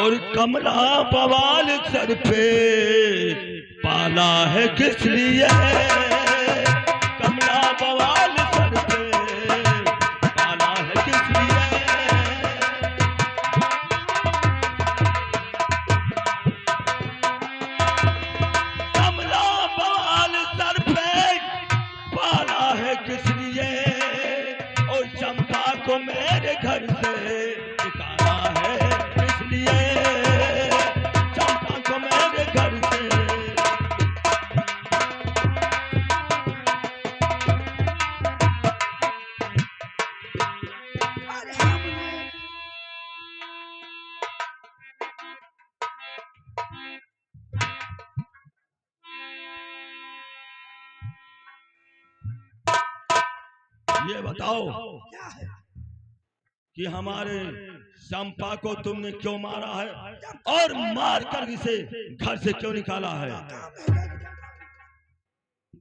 और कमला बवाल सर पे पाला है किस लिए, कमला बवाल सर पे पाला है किस लिए। कमला बवाल सर पे पाला है किस लिए, और चंपा को मेरे घर से निकाला है किस लिए, चंपा को मेरे घर से। ये बताओ कि हमारे चंपा को तुमने क्यों मारा है, और मार कर इसे घर से क्यों निकाला है।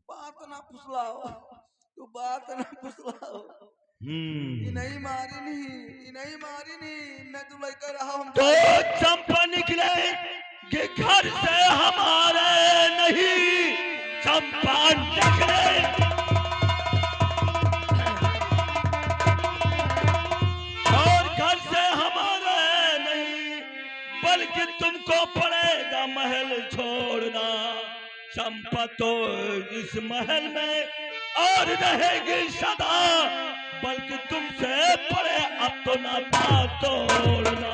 बात ना फुसलाओ, तू बात ना फुसलाओ। नहीं मारी नहीं मारी नहीं, मैं तो लेकर रहा हूँ। तो चंपा निकले कि घर से हमारे नहीं, चंपा निकले और घर से हमारे नहीं, बल्कि तुमको पड़ेगा महल छोड़ना। चंपा तो इस महल में और रहेगी सदा, बल्कि तुमसे पड़े अब तो नाता तोड़ना।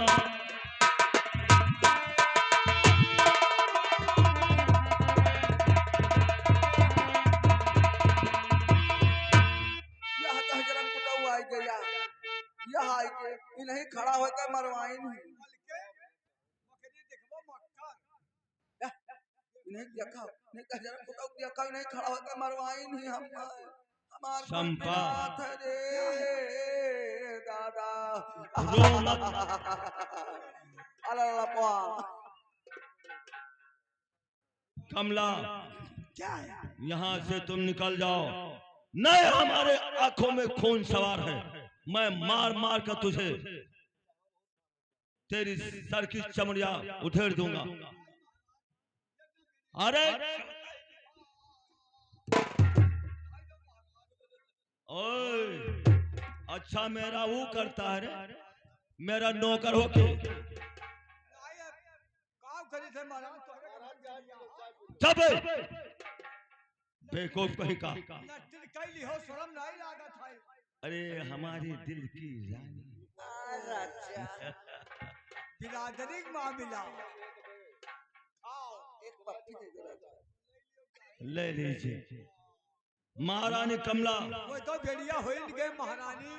यह तो जरा कुटा हुआ आई गया, यह आई के इन्हीं खड़ा होकर मरवाई नहीं। इन्हें देखा नहीं कह जरा कुटा देखा इन्हें खड़ा होकर मरवाई नहीं। हम हमार चंपा रे दादा रो मत। अल्लाह कमला क्या है, यहाँ से तुम निकल जाओ, नहीं हमारे आंखों में खून सवार है। मैं मार मार कर तुझे तेरी सर की चमड़िया उधेड़ दूंगा। अरे ओए, अच्छा मेरा वो करता है रे, मेरा नौकर होके। जब बेवकूफ कहीं का। अरे हमारी दिल की रानी बिरादरी मामला एक पप्पी दे दे, ले लीजिए महारानी कमला। वो तो बेड़िया हो गए महारानी,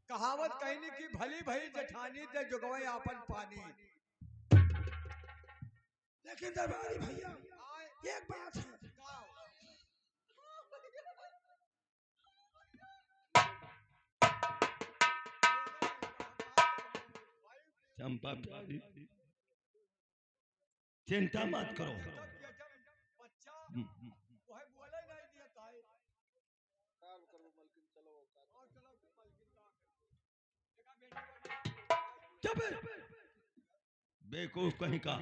कहावत कहनी की भली भली जेठानी ते जुगवे आपन पानी। लेकिन दरबारी भैया एक बात है, चंपा प्यारी चिंता मत करो। बेवकूफ कहीं का।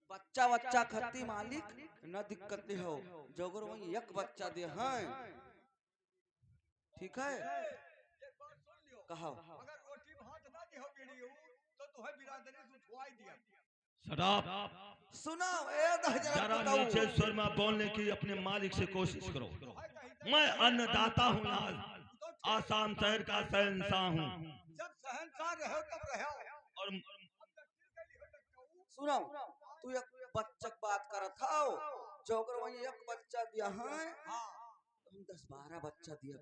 बच्चा बच्चा खत्ती मालिक न दिक्कत हो, जोगर वही एक बच्चा दे हैं, ठीक है कहो। अगर रोटी भात ना दिहो बेड़ियो तो तोहे बिरादरी से उठवाई दिया। शराब सुनो जरा नीचे स्वर में बोलने की अपने मालिक से कोशिश करो। मैं अन्नदाता हूँ, आज आसाम शहर का शहंशाह हूँ। जब शहंशाह रहो तब रहो। और सुनो तू एक बच्चा बात कर था, जोगर वही एक बच्चा दिया है, हम 10-12 बच्चा दिया।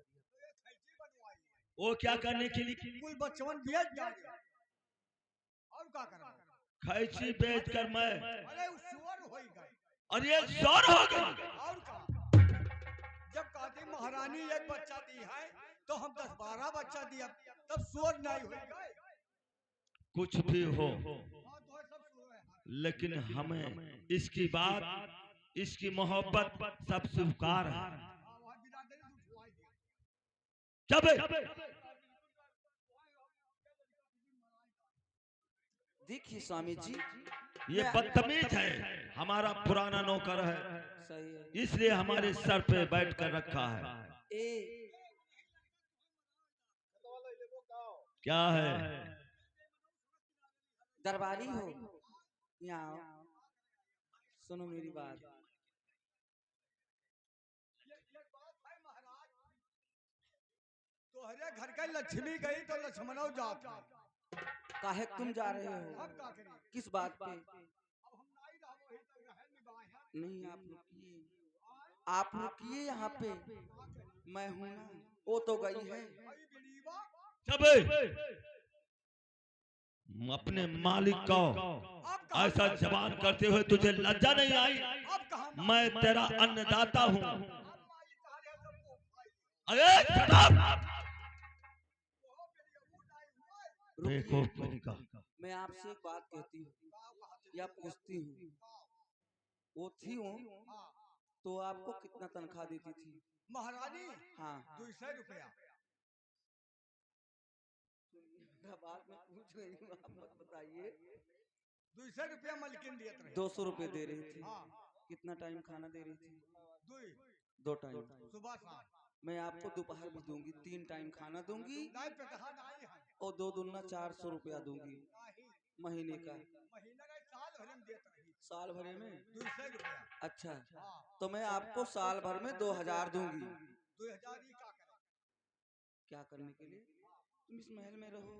वो क्या करने के लिए? कुल बच्चवन बेच जाए और क्या करना? खैची बेच कर मैं, अरे सुअर हो गए, और ये सौर हो गई। और का जब कहती महारानी एक बच्चा दी है तो हम 10-12 बच्चा दिया, तब सुअर नहीं हो गए। कुछ भी हो, लेकिन हमें इसकी बात, इसकी मोहब्बत सब स्वीकार है। जब देखिए स्वामी जी, ये बदतमीज है, हमारा पुराना नौकर है, सही है। इसलिए हमारे सर पे बैठ कर रखा है। ए क्या है? दरबारी हो, यहाँ आओ, सुनो मेरी बात। तोहरे घर का लक्ष्मी गई तो लक्ष्मणों जात है। काहे तुम जा रहे हम हो? का करें? किस बात पे? अब हम नहीं रहो वही तक रहन निभाए हैं। नहीं, आप रुकिए, आप रुकिए यहाँ पे, मैं हूं ना। वो तो गई है। भाई बिलीवा जब अपने मालिक को अब कहाँ ऐसा जबान करते हुए तुझे लज्जा नहीं आई? अब कहाँ मैं तेरा अन्नदाता हूँ। अब मालिक कहाँ रहे सबको भाई अरे शराब! वो बिलीवा नहीं हुआ देखो मैं आपसे एक बात कहती हूँ या पूछती हूँ, वो थी वो तो आपको कितना तनख्वाह देती थी? महारानी हाँ, 200 रुपया। बात मैं पूछ रही हूँ, आप मत बताइए। 200 रुपया मलकिन दियत रहे। 200 रुपए दे रही थी। हाँ कितना टाइम खाना दे रही थी? दुई 2 टाइम। सुबह शाम मैं आपको दोपहर भी दूंगी, 3 टाइम खाना दूंगी नहीं पे कहा नहीं है और 2 दूना 400 रुपया दूंगी नहीं महीने का। महीना का साल भर में देत रही साल भर में? 200 रुपया। अच्छा, हाँ तो मैं आपको साल भर में 2000 दूंगी। 2000 ही का करें? क्या करने के लिए? तुम इस महल में रहो,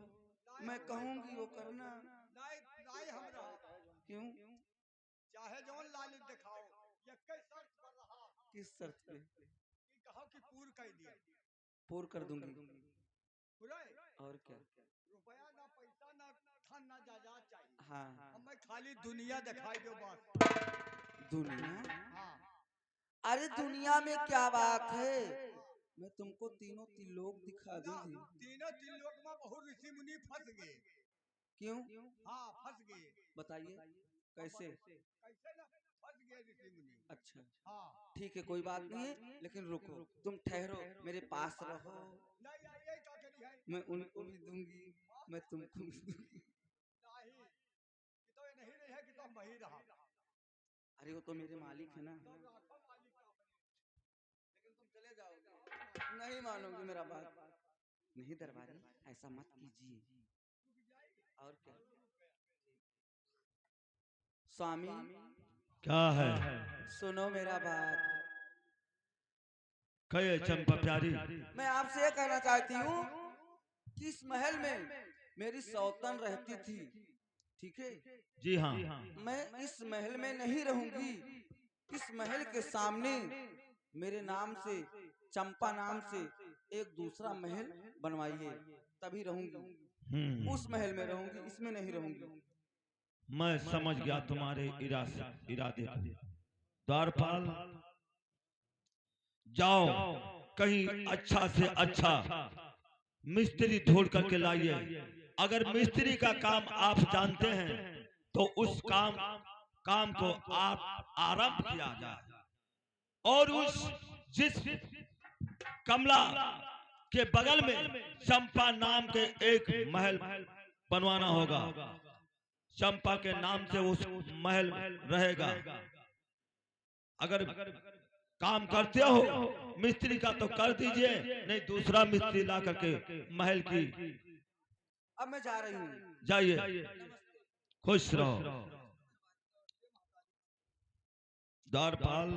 मैं कहूंगी वो करना। नहीं नहीं हम रहा क्यों? चाहे जौन लालच दिखाओ ये कई शर्त पर रहा किस शर्त पे? कि कहो कि पूर कर दिया पूर कर दूंगी। पूरा और क्या? रुपया ना पैसा ना धन ना जायदाद चाहिए। हाँ, हमें खाली दुनिया दिखाई दो बस। दुनिया? हाँ अरे दुनिया में क्या बात है, मैं तुमको तीनों त्रिलोक दिखा दूंगी। तीनों त्रिलोक में बहुत ऋषि मुनि फंस गए। क्यों? हाँ फंस गए। बताइए कैसे? कैसे ना फंस गए ऋषि मुनि। अच्छा, हाँ ठीक है, कोई बात नहीं है, लेकिन रुको, तुम ठहरो, मेरे पास रहो। नहीं ये क्या करी है? मैं उनको भी दूंगी, मैं तुमको भी दूंगी। नहीं कि तो ये नहीं रही है कि तो हम वही रहा। अरे वो तो मेरे मालिक है ना। तो राखो मालिक का अपने। लेकिन तुम चले जाओगे, नहीं मानोगे मेरा बात। नहीं दरबारी, ऐसा मत कीजिए। और क्या? स्वामी क्या है? सुनो मेरा बात। कहे चंपा प्यारी, मैं आपसे ये कहना चाहती हूँ कि इस महल में मेरी सौतन रहती थी, ठीक है? जी हाँ, मैं इस महल में नहीं रहूंगी। इस महल के सामने मेरे नाम से, चंपा नाम से एक दूसरा महल बनवाइए, तभी रहूंगी। उस महल में रहूंगी, इसमें नहीं रहूंगी। मैं समझ गया तुम्हारे इरादे को। द्वारपाल, जाओ कहीं अच्छा से अच्छा मिस्त्री ढूंढ करके लाइए। अगर मिस्त्री का काम आप जानते हैं तो उस काम को आप आरंभ किया जाए, और उस जिस कमला के बगल में चंपा नाम के एक महल बनवाना होगा। चंपा के नाम से उस महल रहेगा। अगर काम करते हो मिस्त्री का तो कर दीजिए, नहीं दूसरा मिस्त्री ला करके महल की। अब मैं जा रही हूँ, जाइए, खुश रहो। द्वारपाल,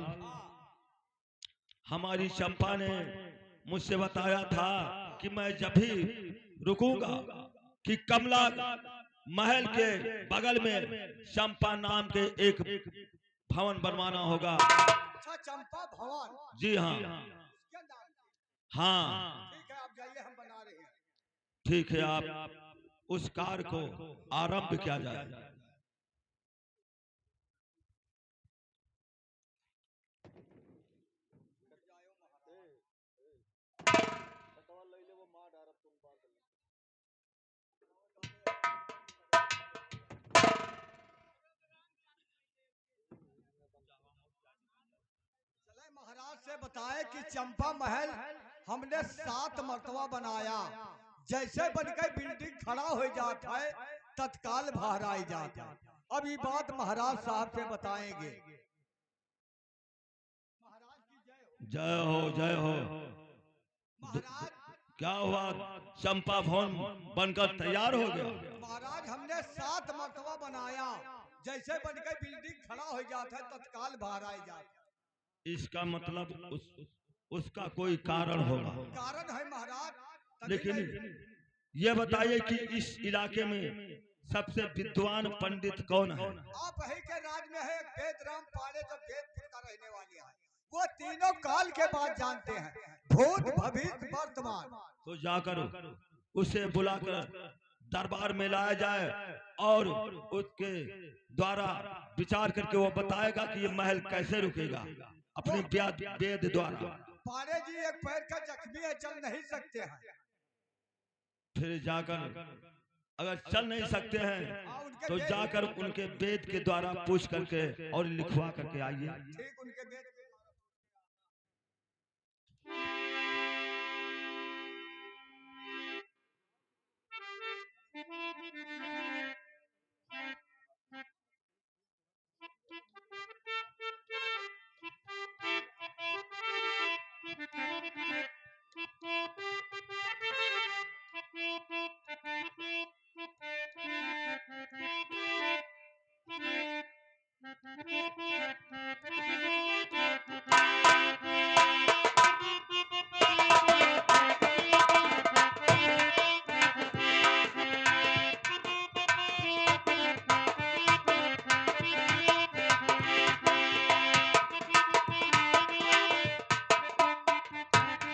हमारी चंपा ने मुझसे बताया था कि मैं जब भी रुकूंगा कि कमला महल के बगल में चंपा नाम के एक भवन बनवाना होगा। अच्छा चंपा भवन? जी हाँ, क्या नाम? हाँ ठीक है आप जाइए हम बना रहे हैं। ठीक है, आप उस कार्य को आरंभ किया जाए। चले महाराज से बताए कि चंपा महल हमने 7 मरतबा बनाया। जैसे बनकर बिल्डिंग खड़ा हो जाता है तत्काल बाहर आई जाता है। अब ये बात महाराज साहब से बताएंगे। महाराज की जय हो। जय हो। महाराज क्या हुआ? चंपा भवन बनकर तैयार हो गया? महाराज हमने 7 मरतबा बनाया, जैसे बनकर बिल्डिंग खड़ा हो जाता है तत्काल बाहर आ जाता है। इसका मतलब उसका कोई कारण होगा। कारण है महाराज, तभी लेकिन नहीं- ये बताइए कि इस इलाके में सबसे विद्वान पंडित कौन है? आप ही के राज में है वेदराम पाले, जो वेदपुर का रहने वाले हैं। वो तीनों काल के बाद जानते हैं, भूत भविष्य वर्तमान। तो जाकर उसे बुलाकर दरबार में लाया जाए और उसके द्वारा विचार करके वो बताएगा कि ये महल कैसे रुकेगा अपने वेद द्वारा। पाले जी एक पैर का जख्मी है, चल नहीं सकते हैं। फिर जाकर अगर चल नहीं सकते हैं तो जाकर उनके वेद के द्वारा पूछ करके और लिखवा करके आइए। ठीक, उनके वेद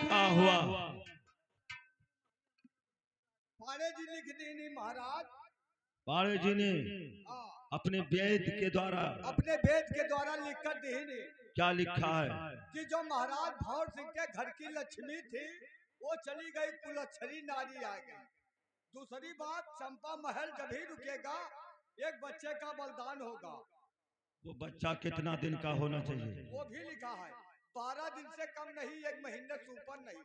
क्या हुआ? पाले जी लिख दी महाराज। पाड़े जी ने हाँ, अपने वेद के द्वारा अपने वेद के द्वारा लिखकर दी क्या लिखा है? कि जो महाराज भौर सिंह के घर की लक्ष्मी थी वो चली गई, कुलच्छरी नारी आ गई। दूसरी बात, चंपा महल जब ही रुकेगा एक बच्चे का बलिदान होगा। वो बच्चा कितना दिन का होना चाहिए? वो भी लिखा है 12 दिन से कम नहीं, 1 महीने से ऊपर नहीं।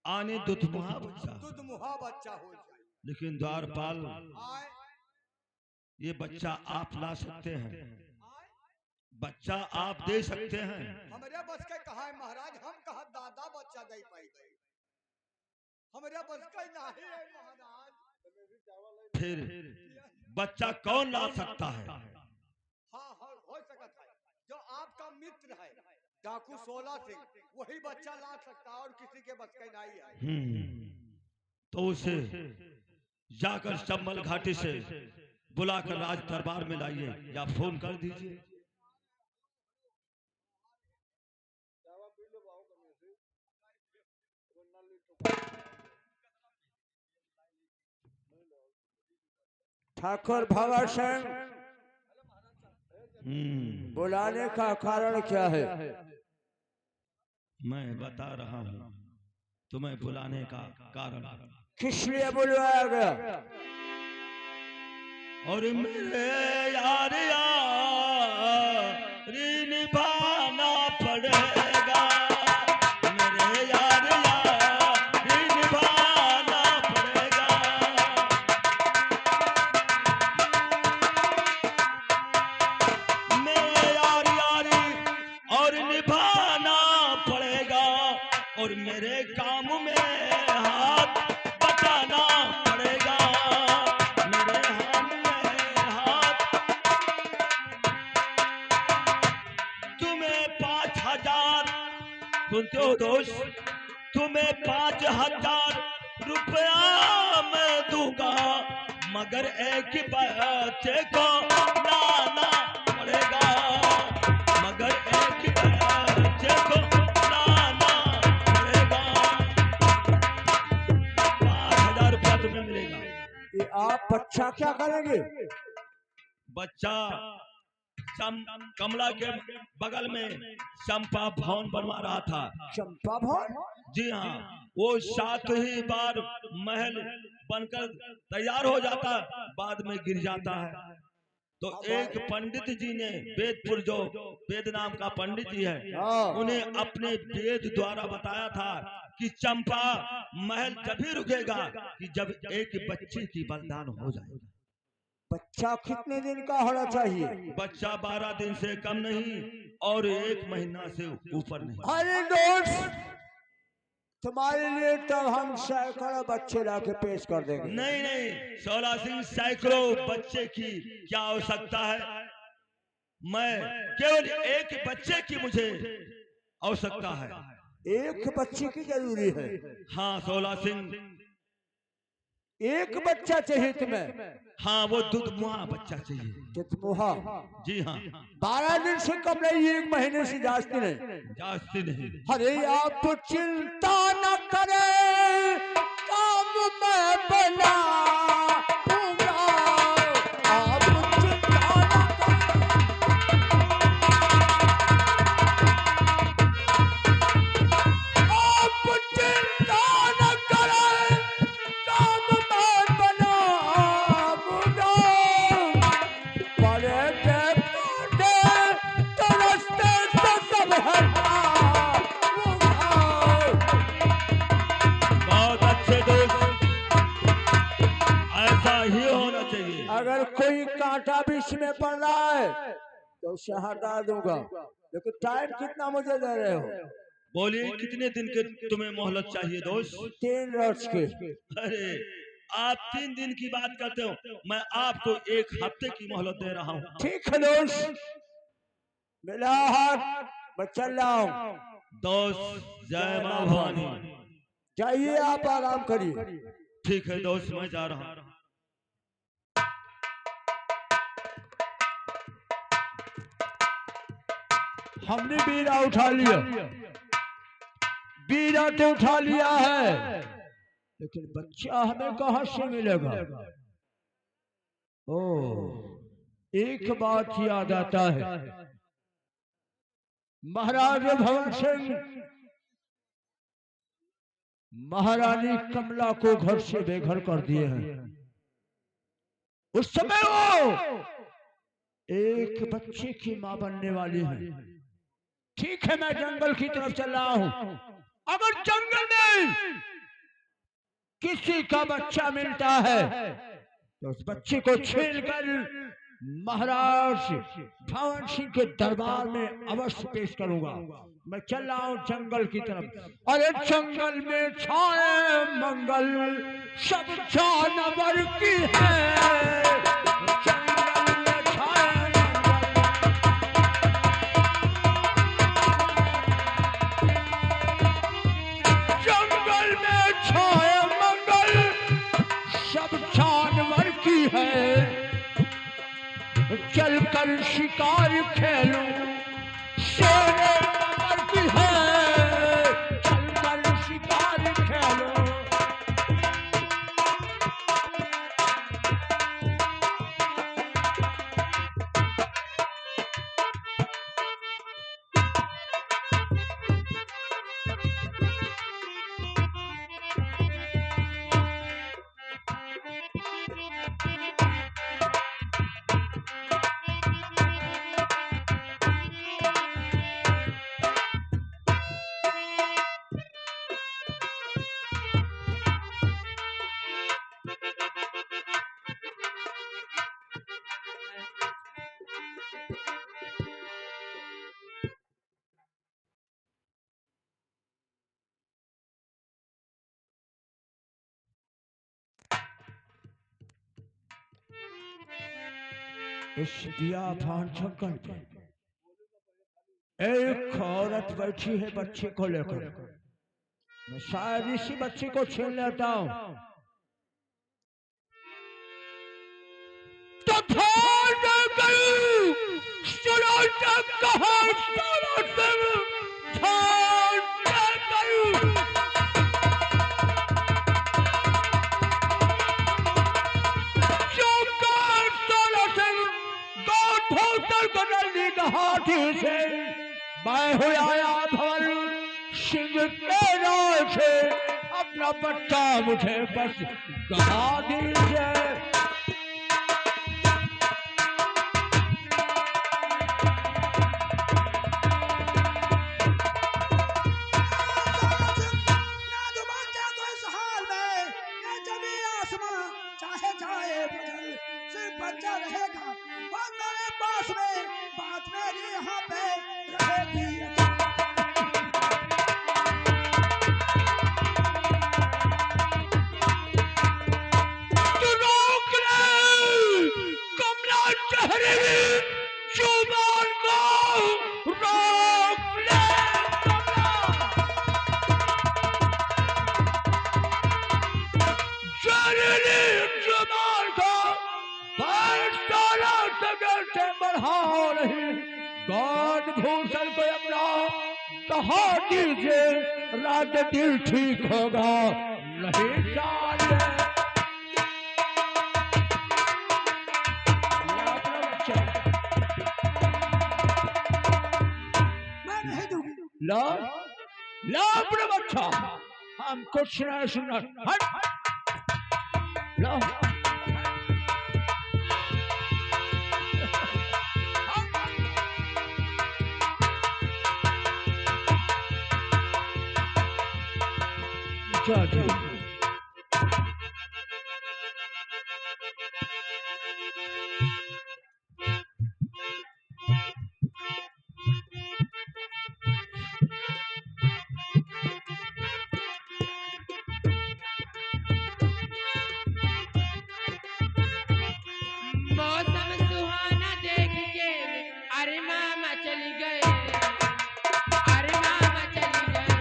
आने दुधमुहा बच्चा। दुधमुहा बच्चा हो जाए। लेकिन द्वारपाल आए ये बच्चा आप ला सकते हैं, आए बच्चा आप दे सकते हैं। हमारे बस के कहा है महाराज, हम कहा दादा बच्चा दे पाई गए, हमारे बस का नहीं है महाराज। फिर बच्चा कौन ला सकता है? हाँ हाँ हो सकता है, जो आपका मित्र है डाकू 16 सिंह, वही बच्चा ला सकता है और किसी के बस का नहीं है। तो उसे जाकर चंबल घाटी से बुलाकर राज दरबार में लाइए या फोन कर दीजिए। ठाकुर भवर सिंह, बुलाने का कारण क्या है? मैं बता रहा हूँ तुम्हें बुलाने का कारण। किस लिए बुलवाया गया? और मेरे यार निभाना पड़ेगा, मेरे यार निभाना पड़ेगा। मेरे यार और निभाना पड़ेगा, और मेरे काम में हाथ बटाना पड़ेगा, मेरे हाथ में हाथ। तुम्हें 5000 सुनते हो दोस्त, तुम्हें 5000 रुपया मैं दूंगा, मगर एक बच्चे को लाना पड़ेगा, मगर एक बच्चे को लाना पड़ेगा। 5000 रुपया तुम्हें मिलेगा। ये आप बच्चा क्या करेंगे? बच्चा कमला के बगल में चंपा भवन बनवा रहा था। चंपा भवन? जी हाँ, वो 7 ही बार महल बनकर तैयार हो जाता, बाद में गिर जाता है। तो एक पंडित जी ने वेदपुर, जो वेद नाम का पंडित जी है, उन्हें अपने वेद द्वारा बताया था कि चंपा महल जब ही रुकेगा कि जब एक बच्चे की बलिदान हो जाएगा। बच्चा कितने दिन का होना चाहिए? बच्चा 12 दिन से कम नहीं और 1 महीना से ऊपर नहीं। अरे दोस्त, तुम्हारे लिए तब हम सैकड़ों बच्चे लाके पेश कर देंगे। नहीं नहीं शोला सिंह, सैकड़ों बच्चे की क्या आवश्यकता है? मैं केवल एक बच्चे की मुझे आवश्यकता है। एक बच्चे की जरूरी है? हाँ शोला सिंह, एक बच्चा चाहिए तुम्हें? हाँ वो दुधमुहा बच्चा चाहिए। दुधमुहा? जी हाँ। 12 दिन से कम नहीं, 1 महीने से जास्ती नहीं। जास्ती नहीं। अरे आप चिंता न करें, काम मैं बना दूंगा। आप चिंता न करें, आप चिंता न करें, काम मैं बना दूंगा। बड़े के कांटे तरसते से सब हटा दूंगा। बहुत अच्छे दोस्त, ऐसा ही होना चाहिए। अगर कोई कांटा बीच में पड़ रहा है तो उसे हटा दूंगा, लेकिन टाइम कितना मुझे दे रहे हो? बोलिए कितने दिन के तुम्हें मोहलत चाहिए दोस्त? 3 रोज के। अरे आप 3 दिन की बात करते हो, मैं आपको 1 हफ्ते की मोहलत दे रहा हूँ। ठीक है दोस्त, मिला हाथ, मैं चल रहा हूँ। दोस्त जय माँ भवानी। जाइए, आप आराम करिए। ठीक है दोस्त, मैं जा रहा हूँ। हमने बीड़ा उठा लिया, बीड़ा तो उठा लिया है, लेकिन बच्चा हमें कहां से मिलेगा? ओ, एक बात याद आता है, महाराज भवन सिंह महारानी कमला को घर से बेघर कर दिए हैं। उस समय वो एक बच्चे की मां बनने वाली है। ठीक है, मैं जंगल की तरफ चल रहा हूं। अगर जंगल में किसी का बच्चा मिलता है तो उस बच्चे को छीनकर महाराज भवन सिंह के दरबार में अवश्य पेश करूंगा। मैं चल रहा हूं जंगल की तरफ। अरे जंगल में छाए मंगल सब जानवर की है। जंगल में छाए जंगल में छाए मंगल सब जानवर की है। चलकर शिकार खेलूं शेरे कमर की है। चलकर शिकार खेलूं। इस बियाबान जंगल में एक औरत बैठी है बच्चे को लेकर। मैं शायद इसी बच्चे को छीन लेता हूं। तो भाग गई सुनो तक कहा सुनो तुम भाग गई। हाथी से मैं हुआ आया भवन सिंह के राज से। अपना बच्चा मुझे बस गवा दीजिए। सिर्फ बच्चा रहेगा और मेरे पास में बात मेरी यहाँ पे रहेगी। तू रोक ले कमला जहरीली जुबान को, रोक ले जहरीली जुबान को। 5 सेकंड से बढ़ाओ नहीं। गौर भूषण को अपना कहा दीजिए, रात दिल ठीक होगा नहीं चाहिए। मैं नहीं दूंगी। ला ला अपने बच्चा, हम कुछ नहीं सुनना। हट ला जा जा। मौसम सुहाना देख के अरे मामा चली गए, अरे मामा चली गए।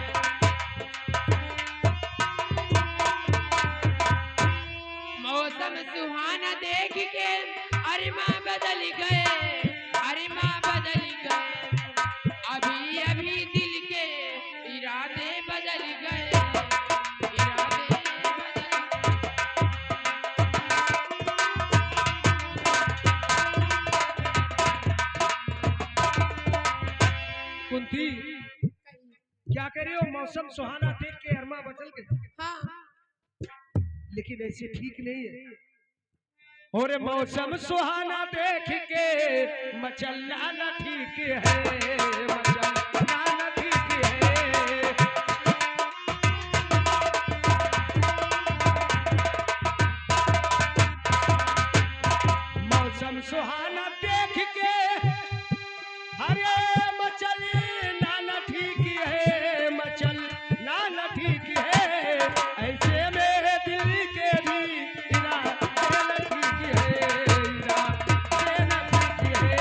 मौसम सुहाना देख के अरे माँ बदल गए, अरे माँ बदल गए। अभी अभी दिल के इरादे बदल गए, इरादे बदल कुंती क्या कह रही हो? मौसम सुहाना देख के अरमा बदल गए, हाँ लेकिन ऐसे ठीक नहीं है। और मौसम सुहाना देख के मचलना न ठीक है, मचलना न ठीक है। मौसम सुहाना देख के अरे मचल नाना ठीक है, मचल नाना ठीक है। ऐसे मेरे दिल के भी इरादे न ठीक है, इरादे न ठीक है।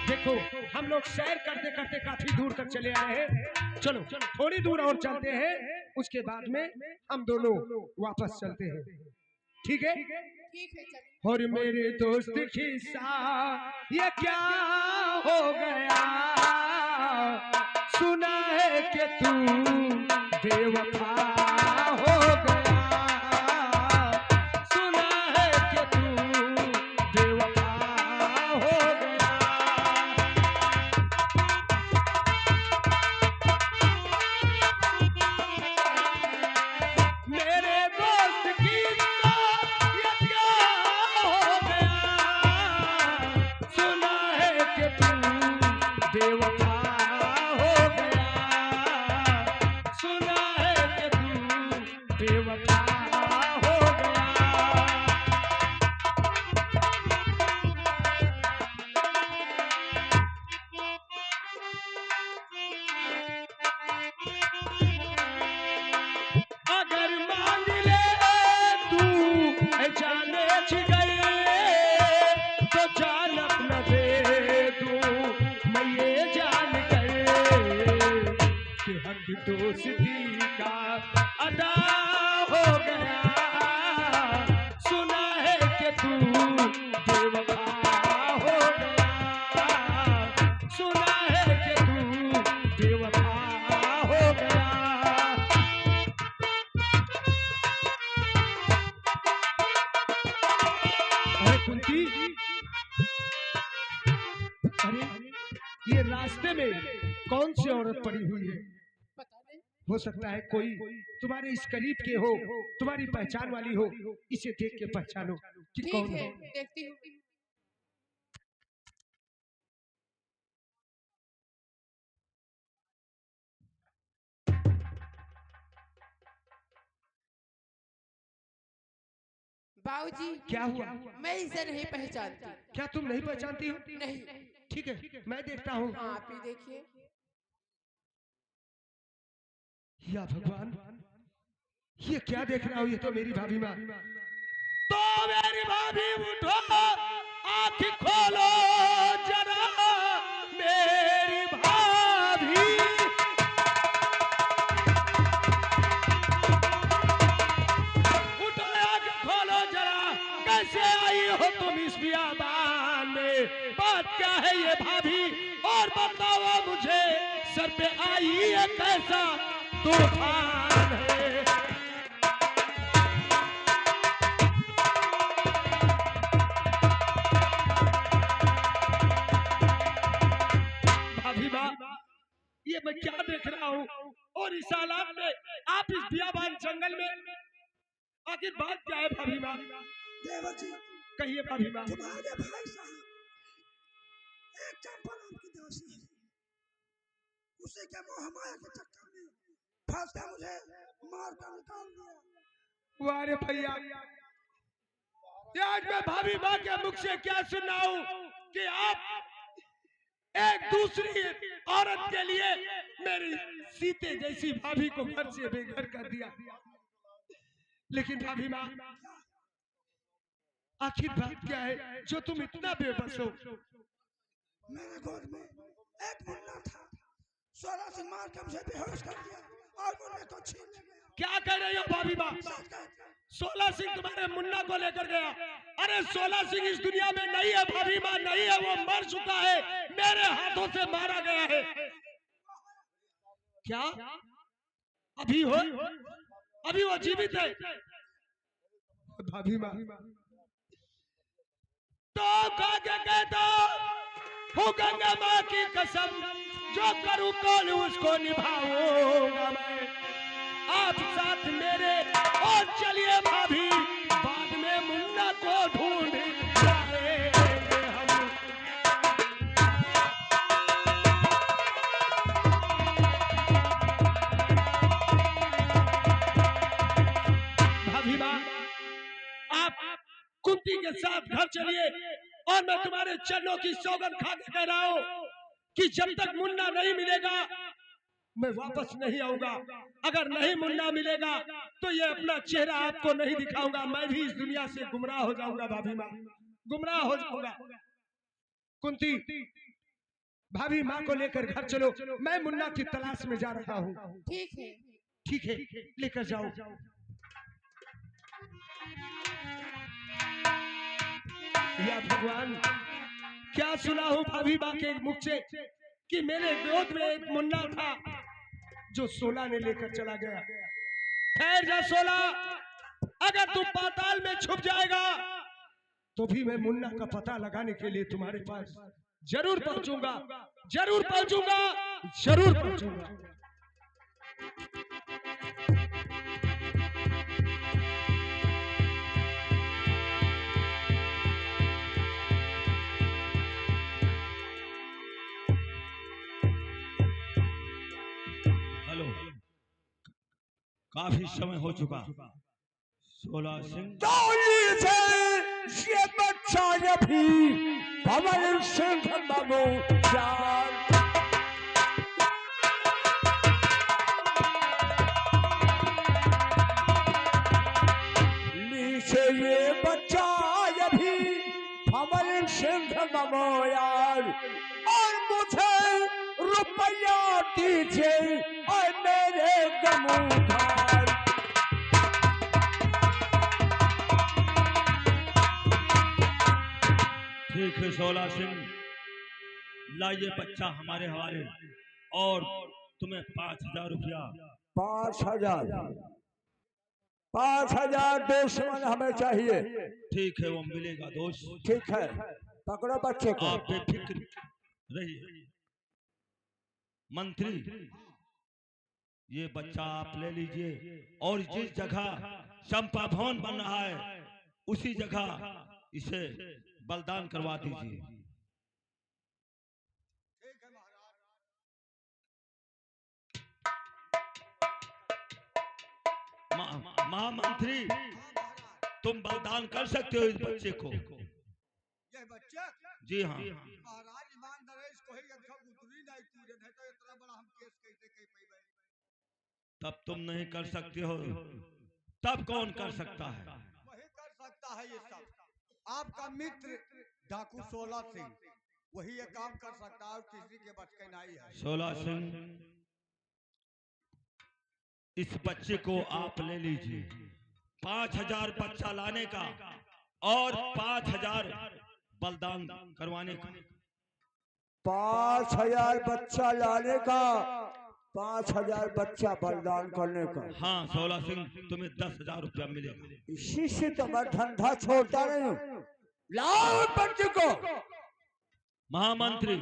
देखो हम लोग सैर करते करते काफी दूर तक चले आए हैं। चलो थोड़ी दूर और चलते हैं, उसके बाद में हम दोनों वापस चलते हैं, ठीक है? ठीक है चल। और मेरे दोस्त खिस्सा ये क्या हो गया, सुना है कि तू बेवफा हो गया, सुना है कि तू बेवफा हो गया। मेरे दोस्त की ये क्या हो गया, सुना है कि तू बेवफा हो गया, सुना है कि तू बेवफा हो गया। अगर मान ले तू जाने गई तो जान अपना दे दूं मैं ये जान कर कि हक दोस्ती का अदा हो गया, सुना है कि तू बेवफा हो गया, सुना है कि तू बेवफा हो गया। अरे कुंती, अरे ये रास्ते में कौन सी औरत पड़ी हुई है? पता नहीं। हो सकता है कोई तुम्हारे इस करीब के हो, तुम्हारी पहचान वाली हो। इसे देख के पहचानो कि ठीक कौन है है। देखती हूँ। बाबूजी क्या हुआ? मैं इसे नहीं पहचानती। क्या तुम नहीं पहचानती हो? नहीं। ठीक है, मैं देखता हूँ। हाँ, आप ही देखिए। या भगवान, ये क्या देख रहा हूँ? ये तो मेरी भाभी माँ। तो मेरी भाभी उठो, आँख खोलो जरा, मेरी भाभी। उठो, आँख खोलो जरा, कैसे आई हो तुम इस बियाबान में? बात क्या है ये भाभी? और बताओ मुझे, सर पे आई है कैसा तूफान है? भाभी माँ, ये मैं क्या देख रहा हूँ? और इस हालात में आप इस बियाबान जंगल में, आखिर बात क्या है भाभी माँ? देवर जी, कहिए भाभी माँ। तुम्हारे भाई साहब एक चंपा नाम की दासी है, उसी के मोह माया के चक्कर में फंस के मुझे मार कर निकाल दिया। वाह रे भैया, ये आज मैं भाभी माँ के मुख से क्या सुना हूँ कि आप एक दूसरी औरत के लिए मेरी सीते जैसी भाभी को घर से बेघर कर दिया। लेकिन भाभी माँ, आखिर बात क्या है जो तुम इतना बेबस हो? मेरे गोद में एक मुन्ना था, 16 से मार के मुझे बेहोश कर दिया और मुन्ने को छीन ले गया। क्या कह रही हो भाभी माँ? 16 सिंह तुम्हारे मुन्ना को लेकर गया? अरे 16 सिंह इस दुनिया में नहीं है भाभी माँ, नहीं है, वो मर चुका है, मेरे हाथों से मारा गया है। क्या अभी हो? अभी वो जीवित है? भाभी माँ, तो क्या कहता हूँ, गंगा माँ की कसम, जो करूँ कौन उसको निभाऊंगा मैं। आप साथ मेरे और चलिए भाभी, बाद में मुन्ना को ढूंढ लाएंगे हम। भाभी माँ, आप कुंती के साथ घर चलिए, और मैं तुम्हारे चरणों की सौगंध खा के कह रहा हूँ कि जब तक मुन्ना नहीं मिलेगा मैं वापस नहीं आऊंगा। अगर नहीं मुन्ना मिलेगा तो ये अपना चेहरा आपको नहीं दिखाऊंगा, मैं भी इस दुनिया से गुमराह हो जाऊंगा भाभी माँ, गुमराह हो जाऊंगा। कुंती, भाभी माँ को लेकर घर चलो, मैं मुन्ना की तलाश में जा रहा हूँ। ठीक है। ठीक है, लेकर जाओ। या भगवान, क्या सुना हूँ भाभी माँ के मुख से कि मेरे गोद में एक मुन्ना था जो 16 ने लेकर चला गया। ठहर जा 16, अगर तू पाताल में छुप जाएगा तो भी मैं मुन्ना का पता लगाने के लिए तुम्हारे पास जरूर पहुंचूंगा, जरूर पहुंचूंगा, जरूर पहुंचूंगा। हेलो, काफी समय हो चुका। 16 सिंह टोली से ये बच्चा अभी भवन सिंह बाबू जान। नीचे ये बच्चा अभी भवन सिंह बाबू यार, और मुझे रुपया दीजिए और मेरे गमूधार। ठीक है 16 सिंह, लाइए बच्चा हमारे हवाले, और तुम्हें 5,000 रुपया। 5,000 5,000 दुश्मन हमें चाहिए। ठीक है, वो मिलेगा दोस्त। ठीक है, पकड़ो बच्चे को। आप बेफिक्र रहिए। मंत्री, ये बच्चा आप ले लीजिए, और जिस जगह चंपा भवन बन रहा है उसी जगह इसे बलिदान करवा दीजिए। ठीक है महाराज। महामंत्री, तुम बलिदान कर सकते हो इस बच्चे को। ये बच्चे जी हाँ। महाराज ईमान नरेश को ही अच्छा गुदरी नहीं पूरे नहीं तो इतना बड़ा हम केस कैसे कह पाएंगे। तब तुम नहीं कर सकते हो, तब कौन कर सकता है? वही कर सकता है ये सब। आपका मित्र डाकू 16 सिंह वही ये काम कर सकता है और किसी के बस के नहीं है। 16 सिंह, इस बच्चे को आप ले लीजिए। 5000 बच्चा लाने का और 5000 बलिदान करवाने का। 5000 बच्चा लाने का, 5000 बच्चा बलिदान करने का। हाँ 16 सिंह, तुम्हें 10,000 रुपया मिलेगा। इसी से तो मैं धंधा छोड़ता नहीं हूँ। लाओ बच्चे को। महामंत्री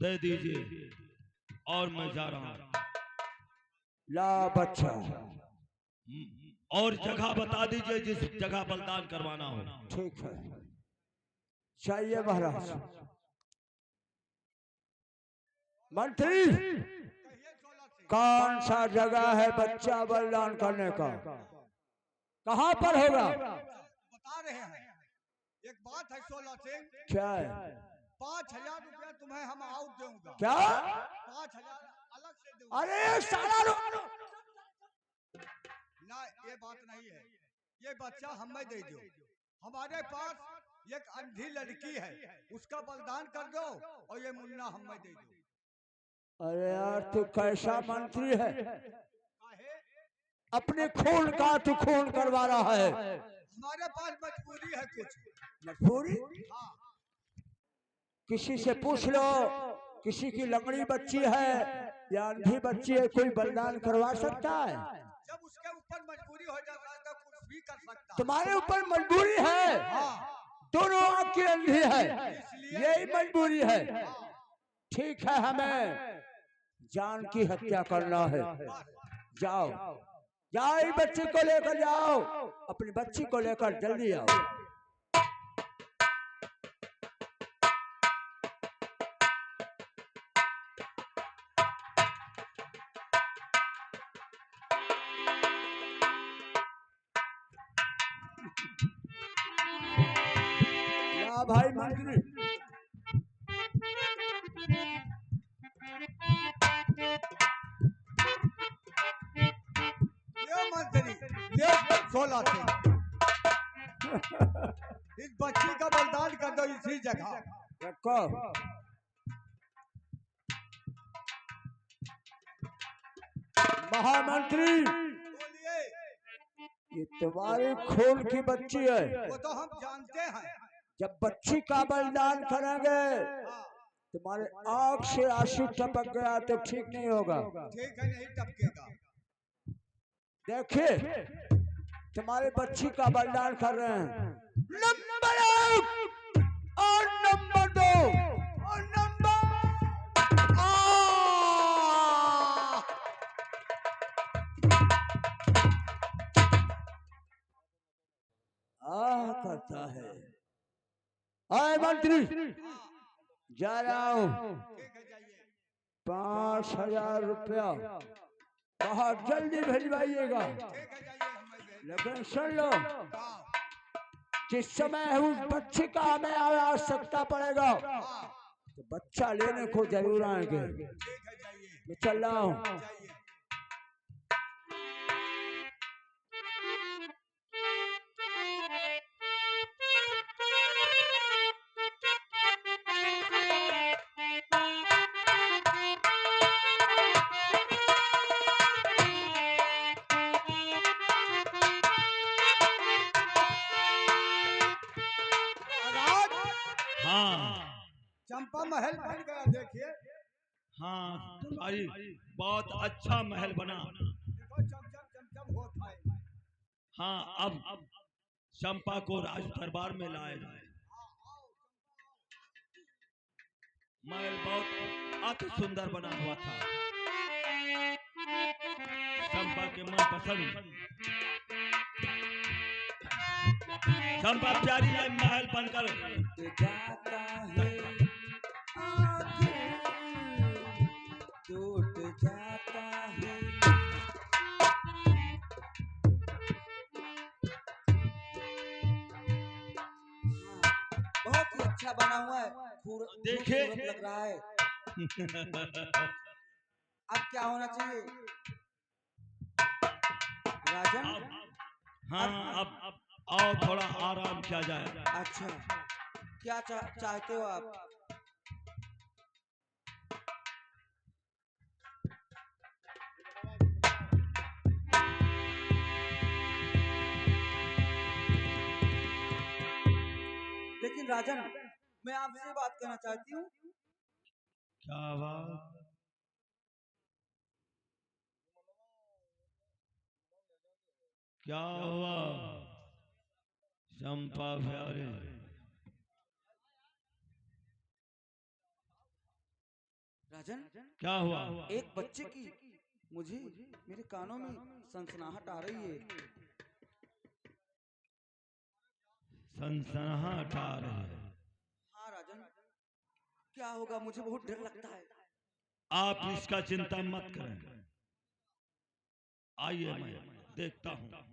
दे दीजिए और मैं जा रहा हूँ। ला बच्चा। और जगह बता दीजिए जिस जगह बलिदान करवाना हो। ठीक है, चाहिए महाराज। मंत्री, कौन सा जगह है बच्चा बलिदान करने का? कहाँ पर होगा? बता रहे हैं। एक बात है 16 सिंह, क्या है? 5000 रुपया तुम्हें हम आउट दूंगा। क्या? 5000 अलग से दूंगा। अरे साला ना ये बात नहीं है, ये बच्चा हमें दे दो। हमारे पास एक अंधी लड़की है, उसका बलिदान कर दो और ये मुन्ना हमें दे दो। अरे यार तू कैसा मंत्री है? काहे? अपने खून का तू खून करवा रहा है। हमारे पास मजबूरी है कुछ। मजबूरी? हाँ। किसी से पूछ लो, किसी की लंगड़ी बच्ची है या अंधी बच्ची है, कोई बलिदान करवा सकता है? जब उसके ऊपर मजबूरी हो जाता है तो कुछ भी कर सकता है। तुम्हारे ऊपर मजबूरी है? हाँ। दोनों आंख की अंधी है, यही मजबूरी है। ठीक है, हमें जान की हत्या करना है। जाओ जाओ, इस बच्ची को लेकर जाओ, अपनी बच्ची को लेकर जल्दी आओ। या भाई मंत्री, ये मंत्री, ये 16 सिंह, इस बच्ची का बलिदान कर दो इसी जगह। रखो। महामंत्री, बोलिए। ये तुम्हारी खून की बच्ची है। वो तो हम जानते हैं। जब बच्ची का बलिदान करेंगे, हाँ, तुम्हारे आंख से आंसू टपक गया तो ठीक नहीं होगा। ठीक है, नहीं टपकेगा। देखिए, तुम्हारी बच्ची का बलिदान कर रहे हैं। नंबर 1 और नंबर 2 और नंबर करता है। आए मंत्री, जा रहा हूँ। ठीक है, जाइए। 5000 रुपया बहुत जल्दी भिजवाइएगा। ठीक है, जाइए, हमें दे। लेकिन सुन लो, हाँ, जिस समय उस बच्चे का हमें आवश्यकता पड़ेगा तो बच्चा लेने को जरूर आएंगे। ठीक है, जाइए, मैं चल रहा हूँ। जाइए। हाँ चंपा महल बन गया, देखिए। हाँ तुम्हारी बहुत अच्छा महल बना। देखो चमचम होता है। हाँ अब चंपा को राज दरबार में लाया जाए। महल बहुत अति सुंदर बना हुआ था। चंपा के मन पसंद। चंपा प्यारी है, महल बनकर जाता है, आंखें टूट जाता है। देखे। खूबसूरत लग रहा है। अब क्या होना चाहिए राजन? हाँ, अब आओ थोड़ा आराम किया जाए। अच्छा, क्या चाहते हो आप? लेकिन राजन, मैं आपसे बात करना चाहती हूँ। क्या बात? क्या हुआ चंपा प्यारे? राजन, क्या हुआ? एक बच्चे की मुझे मेरे कानों में सनसनाहट आ रही है। सनसनाहट आ रही है? हाँ राजन, क्या होगा? मुझे बहुत डर लगता है। आप इसका चिंता मत करें, आइए मैं देखता हूँ।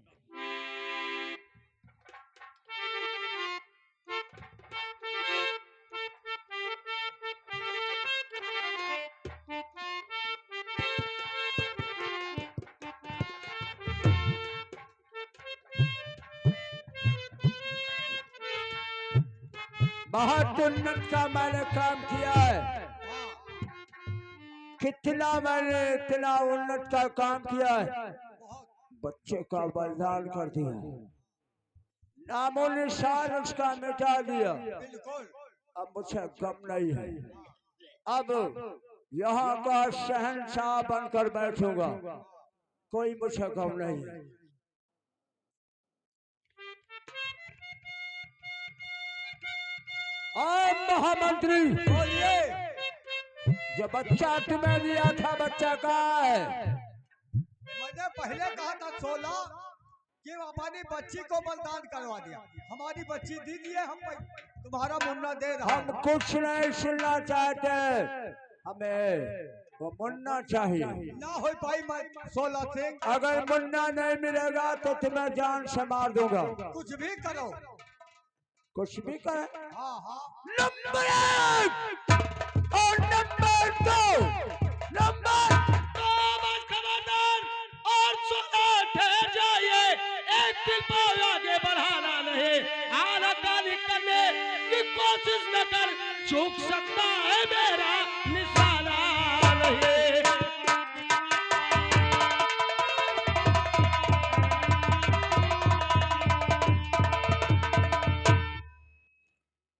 बहुत उन्नत का मैंने काम किया है। कितना मैंने इतना उन्नत का काम किया है। बच्चे का बलिदान कर दिया, नामो निशान उसका मिटा दिया। अब मुझे गम नहीं है। अब यहाँ का शहंशाह बनकर बैठूंगा, कोई मुझे गम नहीं है। महामंत्री बोलिए, जो बच्चा तुम्हें दिया था बच्चा कहाँ है? मैंने पहले कहा था 16 कि हमारी बच्ची को बलिदान करवा दिया। हमारी बच्ची दी दिए, हम तुम्हारा मुन्ना दे रहा। हम कुछ नहीं सुनना चाहते, हमें वो मुन्ना चाहिए। ना हो पाई मैं 16 सिंह। अगर मुन्ना नहीं मिलेगा तो तुम्हें जान से मार दूंगा। कुछ भी करो, कुछ भी करे। हाँ हाँ। नंबर 1 और नंबर 2 नंबर खबरदार और सुनो, ठहर जाइए। एक दिन पाव आगे बढ़ाना नहीं, आनाकानी करने की कोशिश न कर। चूक सकता है मेरा निशाना नहीं।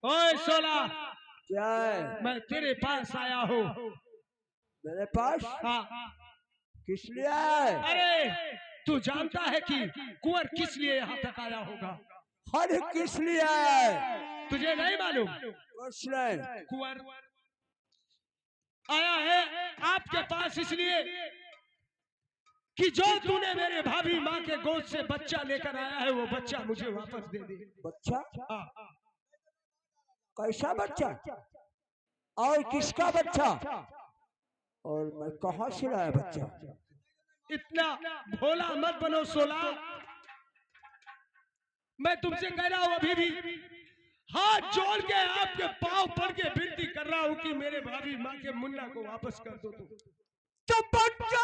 ओए सोला, क्या है? मैं तेरे पास आया हूँ। मेरे पास? हाँ, किस लिए है? अरे तू जानता है कि कुंवर किस लिए यहाँ तक आया होगा? हर किस लिए है? तुझे नहीं मालूम? कुछ नहीं। कुंवर आया है आपके पास इसलिए कि जो तूने मेरे भाभी माँ के गोद से बच्चा लेकर आया है, वो बच्चा मुझे वापस दे दे। बच्चा? हाँ, कैसा बच्चा? और किसका बच्चा? और मैं कहाँ से लाया बच्चा? इतना भोला मत बनो सोला। मैं तुमसे कह रहा हूँ, अभी भी हाथ जोड़ के आपके पांव पड़ के विनती कर रहा हूँ कि मेरे भाभी माँ के मुन्ना को वापस कर दो। तो बच्चा